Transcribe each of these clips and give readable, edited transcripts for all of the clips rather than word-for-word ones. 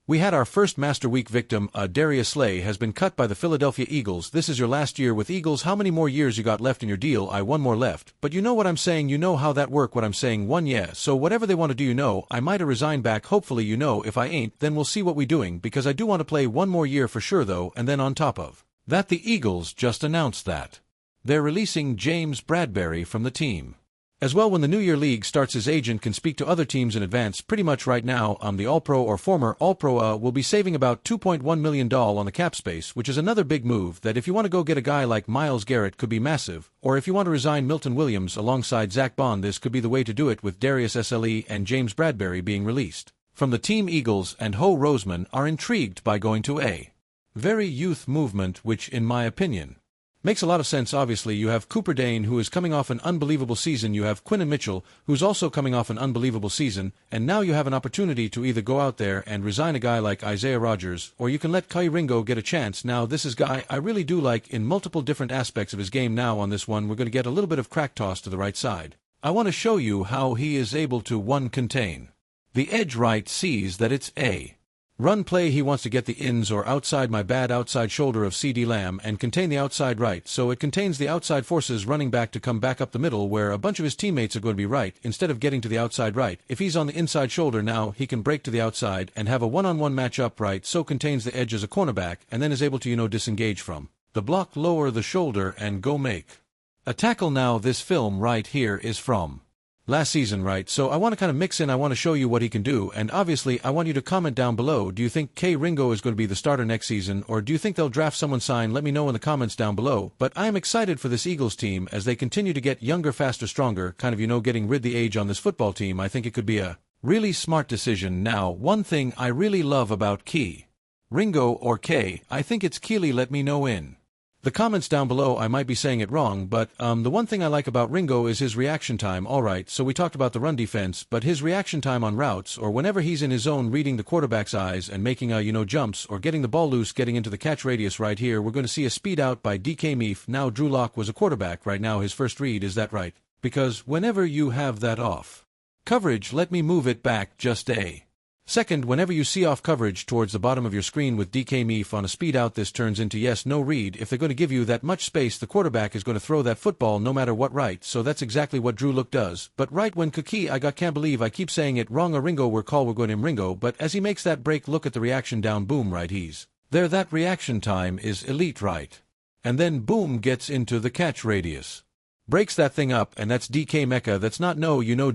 We had our first Master Week victim, Darius Slay, has been cut by the Philadelphia Eagles. This is your last year with Eagles. How many more years you got left in your deal? One more left. But you know what I'm saying, you know how that work what I'm saying, one yeah. So whatever they want to do, you know, I might have resigned back. Hopefully you know, if I ain't, then we'll see what we doing, because I do want to play one more year for sure though. And then on top of that, the Eagles just announced that they're releasing James Bradberry from the team. As well, when the New Year League starts, his agent can speak to other teams in advance. Pretty much right now, the All-Pro or former All-Pro will be saving about $2.1 million on the cap space, which is another big move that if you want to go get a guy like Myles Garrett could be massive, or if you want to resign Milton Williams alongside Zach Bond, this could be the way to do it with Darius Slay and James Bradberry being released from the team. Eagles and Ho Roseman are intrigued by going to a very youth movement, which in my opinion makes a lot of sense. Obviously, you have Cooper Dane, who is coming off an unbelievable season. You have Quinnen Mitchell, who's also coming off an unbelievable season. And now you have an opportunity to either go out there and resign a guy like Isaiah Rodgers, or you can let Kai Ringo get a chance. Now, this is a guy I really do like in multiple different aspects of his game. Now, on this one, we're going to get a little bit of crack toss to the right side. I want to show you how he is able to, one, contain the edge right, sees that it's a run play. He wants to get the ins or outside outside shoulder of CD Lamb and contain the outside right, so it contains the outside forces running back to come back up the middle where a bunch of his teammates are going to be right. Instead of getting to the outside right, if he's on the inside shoulder, now he can break to the outside and have a one-on-one matchup right, so contains the edge as a cornerback and then is able to, disengage from the block, lower the shoulder and go make a tackle. Now this film right here is from last season, right? So I want to kind of mix in, I want to show you what he can do, and obviously I want you to comment down below. Do you think K. Ringo is going to be the starter next season, or do you think they'll draft someone signed? Let me know in the comments down below. But I am excited for this Eagles team as they continue to get younger, faster, stronger, kind of, getting rid of the age on this football team. I think it could be a really smart decision. Now, one thing I really love about Key Ringo or K, I think it's Keely. Let me know in the comments down below. I might be saying it wrong, but the one thing I like about Ringo is his reaction time. Alright, so we talked about the run defense, but his reaction time on routes, or whenever he's in his zone reading the quarterback's eyes and making jumps, or getting the ball loose, getting into the catch radius. Right here, we're going to see a speed out by DK Meef. Now Drew Lock was a quarterback. Right now his first read, is that right? Because whenever you have that off coverage, let me move it back just a second. Whenever you see off coverage towards the bottom of your screen with DK Meef on a speed out, this turns into yes, no read. If they're going to give you that much space, the quarterback is going to throw that football no matter what, right? So that's exactly what Drew Look does. But right when Kaki, can't believe I keep saying it wrong, a Ringo, we're going him Ringo, but as he makes that break, look at the reaction down, boom, right, he's there. That reaction time is elite, right? And then boom, gets into the catch radius, breaks that thing up, and that's DK Mecca. That's not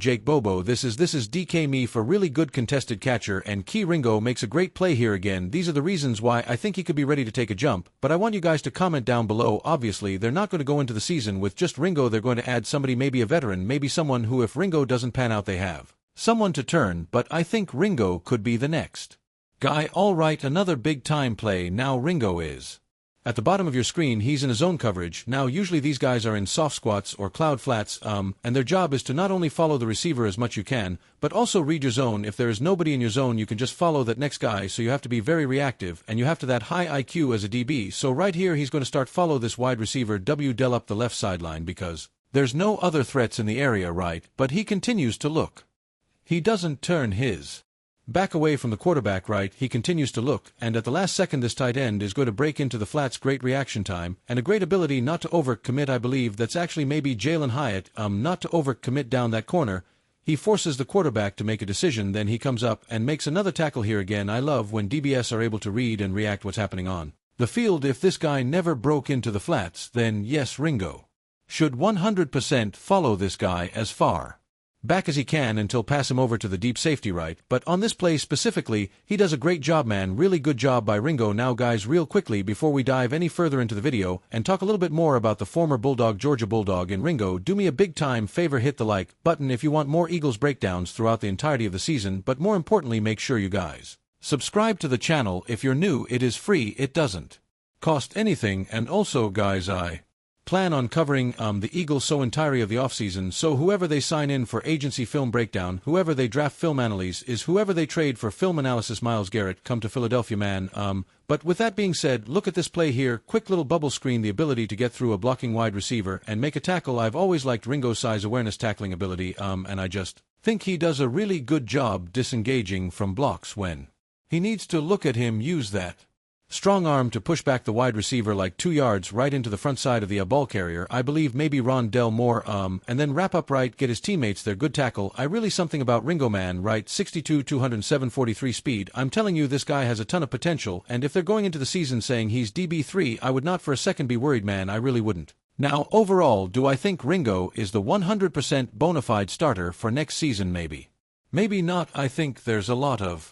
Jake Bobo. This is DK Me for really good contested catcher, and Key Ringo makes a great play here again. These are the reasons why I think he could be ready to take a jump, but I want you guys to comment down below. Obviously, they're not going to go into the season with just Ringo. They're going to add somebody, maybe a veteran, maybe someone who, if Ringo doesn't pan out, they have someone to turn, but I think Ringo could be the next guy. Alright, another big time play. Now Ringo is at the bottom of your screen. He's in a zone coverage. Now usually these guys are in soft squats or cloud flats, and their job is to not only follow the receiver as much you can, but also read your zone. If there is nobody in your zone, you can just follow that next guy, so you have to be very reactive, and you have to that high IQ as a DB. So right here he's going to start follow this wide receiver W Dell up the left sideline because there's no other threats in the area, right? But he continues to look. He doesn't turn his back away from the quarterback, right? He continues to look, and at the last second this tight end is going to break into the flats. Great reaction time, and a great ability not to overcommit. I believe that's actually maybe Jalen Hyatt, not to overcommit down that corner. He forces the quarterback to make a decision, then he comes up and makes another tackle here again. I love when DBS are able to read and react what's happening on the field. If this guy never broke into the flats, then yes, Ringo should 100% follow this guy as far back as he can until pass him over to the deep safety, right? But on this play specifically, he does a great job, man. Really good job by Ringo. Now guys, real quickly before we dive any further into the video and talk a little bit more about the former Bulldog, Georgia Bulldog, and Ringo, do me a big time favor, hit the like button if you want more Eagles breakdowns throughout the entirety of the season, but more importantly, make sure you guys subscribe to the channel. If you're new, it is free, it doesn't cost anything, and also guys, I plan on covering the Eagles so entirety of the offseason, so whoever they sign in for agency film breakdown, whoever they draft film analysis, is whoever they trade for film analysis. Myles Garrett, come to Philadelphia, man. But with that being said, look at this play here. Quick little bubble screen, the ability to get through a blocking wide receiver and make a tackle. I've always liked Ringo's size awareness tackling ability, and I just think he does a really good job disengaging from blocks when He needs to look at him use that strong arm to push back the wide receiver like 2 yards right into the front side of the ball carrier. I believe maybe Rondell Moore, and then wrap up right, get his teammates their good tackle. I really something about Ringo man, right? 62, 207, 43 speed. I'm telling you this guy has a ton of potential, and if they're going into the season saying he's DB3, I would not for a second be worried, man. I really wouldn't. Now, overall, do I think Ringo is the 100% bona fide starter for next season? Maybe. Maybe not. I think there's a lot of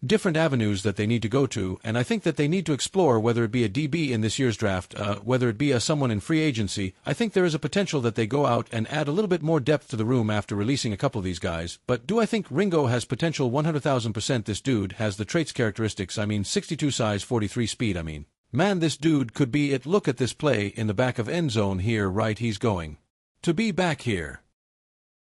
different avenues that they need to go to, and I think that they need to explore whether it be a DB in this year's draft, whether it be someone in free agency. I think there is a potential that they go out and add a little bit more depth to the room after releasing a couple of these guys. But do I think Ringo has potential? 100,000%. This dude has the traits, characteristics. 62 size, 43 speed. Man, this dude could be it. Look at this play in the back of end zone here, right? He's going to be back here.